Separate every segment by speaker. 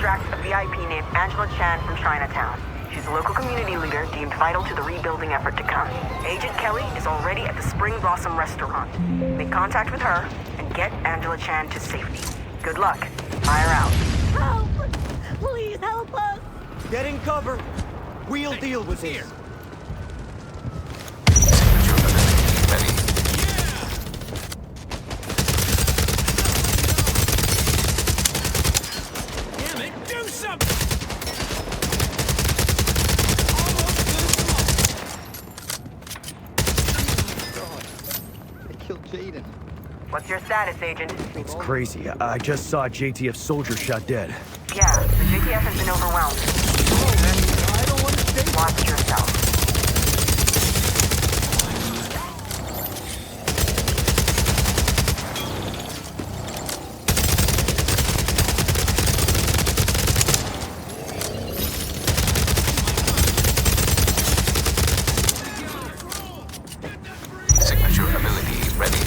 Speaker 1: extract a VIP named Angela Chan from Chinatown. She's a local community leader deemed vital to the rebuilding effort to come. Agent Kelly is already at the Spring Blossom restaurant. Make contact with her and get Angela Chan to safety. Good luck. Fire out.
Speaker 2: Help! Please help us!
Speaker 3: Get in cover. We'll deal with this.
Speaker 4: Damn it, do something!
Speaker 3: Jaden.
Speaker 1: What's your status, Agent?
Speaker 5: It's crazy. I just saw a JTF soldier shot dead.
Speaker 1: Yeah, the JTF has been overwhelmed.
Speaker 3: I don't want to stay.
Speaker 1: Watch yourself.
Speaker 6: Signature ability ready.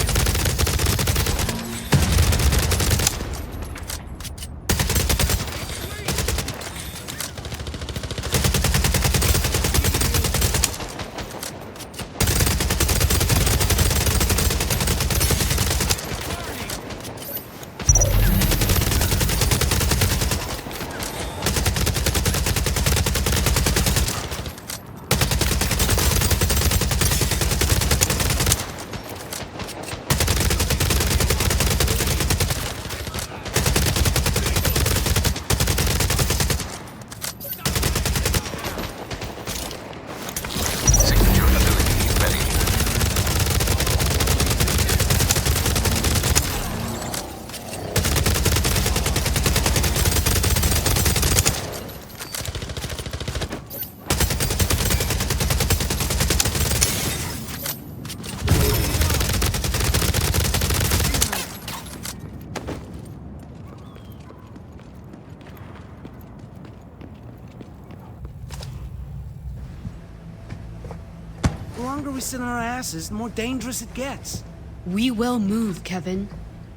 Speaker 4: The longer we sit on our asses, the more dangerous it gets.
Speaker 7: We will move, Kevin.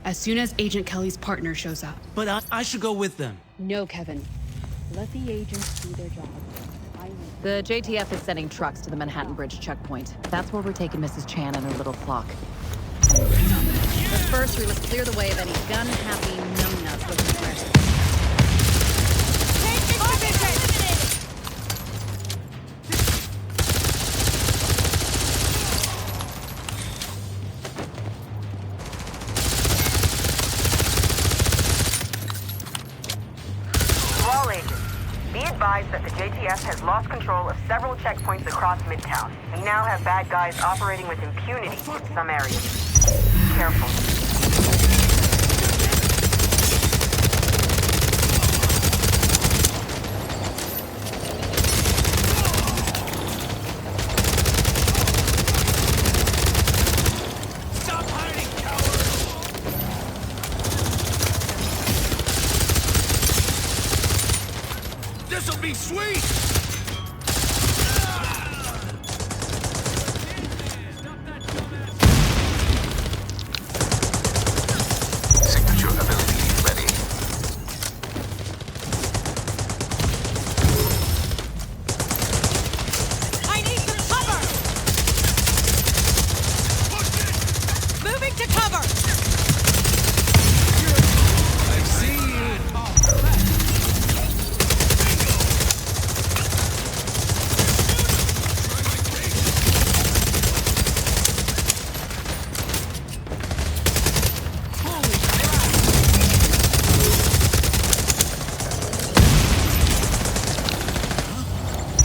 Speaker 7: As soon as Agent Kelly's partner shows up.
Speaker 4: But I should go with them.
Speaker 7: No, Kevin. Let the agents do their job.
Speaker 8: The JTF is sending trucks to the Manhattan Bridge checkpoint. That's where we're taking Mrs. Chan and her little flock. But first, we must clear the way of any gun-happy numbnuts looking for us.
Speaker 1: Be advised that the JTF has lost control of several checkpoints across Midtown. We now have bad guys operating with impunity in some areas. Be careful.
Speaker 4: Stop hiding, coward! This'll be sweet!
Speaker 6: Signature ability ready.
Speaker 2: I need some cover! Moving to cover!
Speaker 4: I see you!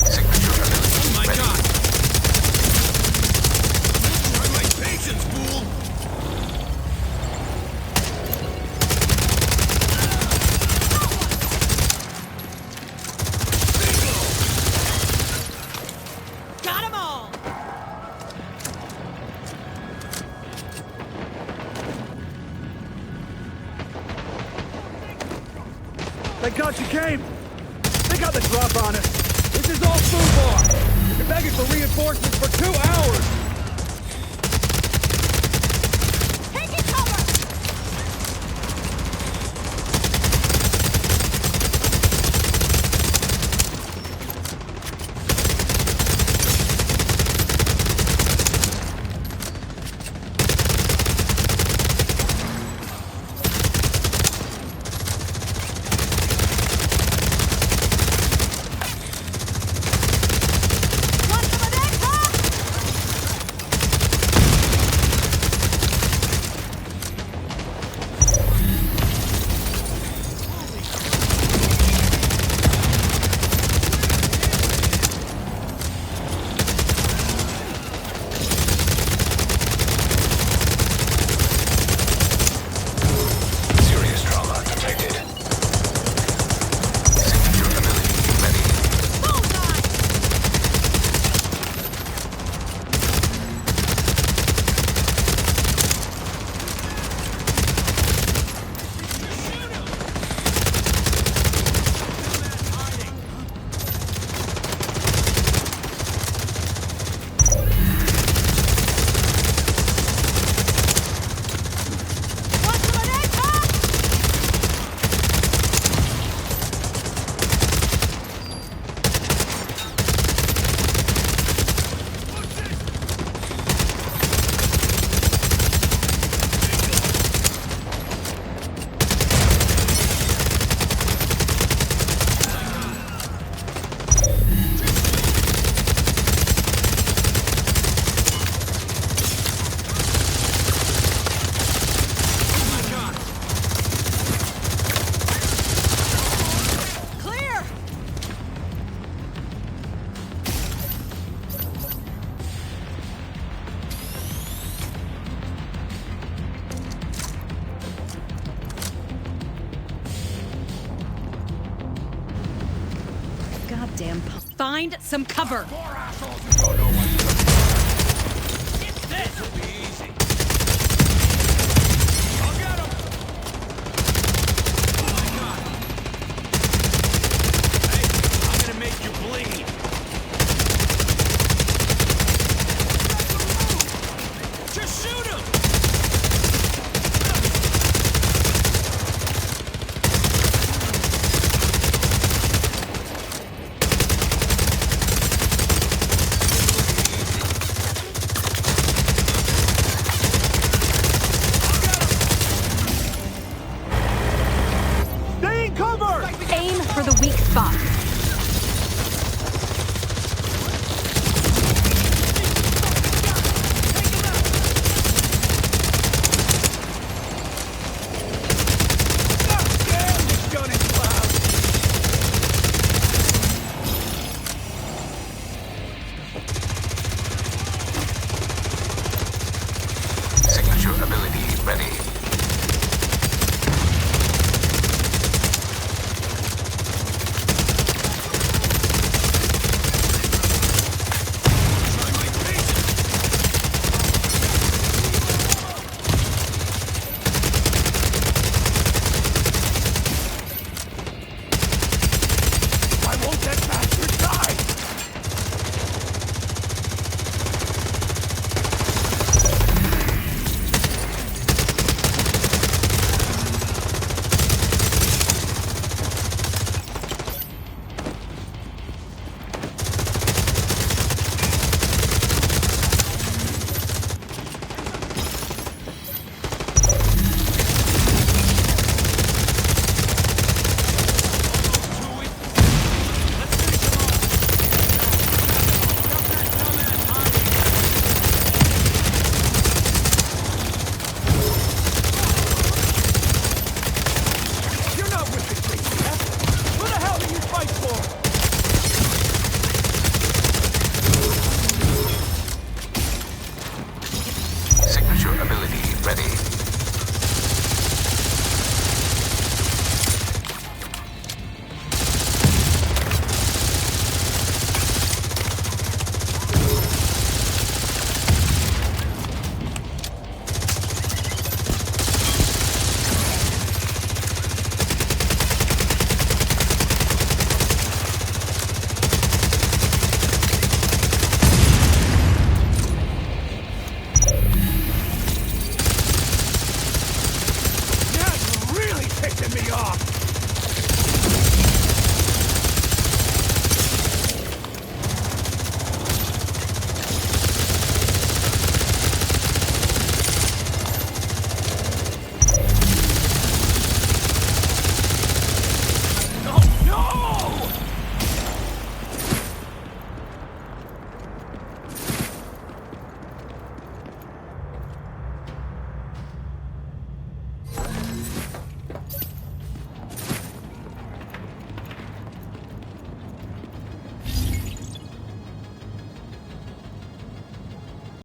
Speaker 6: Signature ability
Speaker 4: Oh my
Speaker 6: ready.
Speaker 4: god! Try my patience, fool!
Speaker 2: Got 'em all!
Speaker 5: Thank God you came! They got the drop on us! This is all food bar! We've been begging for reinforcements for 2 hours!
Speaker 2: Taking cover!
Speaker 8: Goddamn find some cover.
Speaker 5: This will be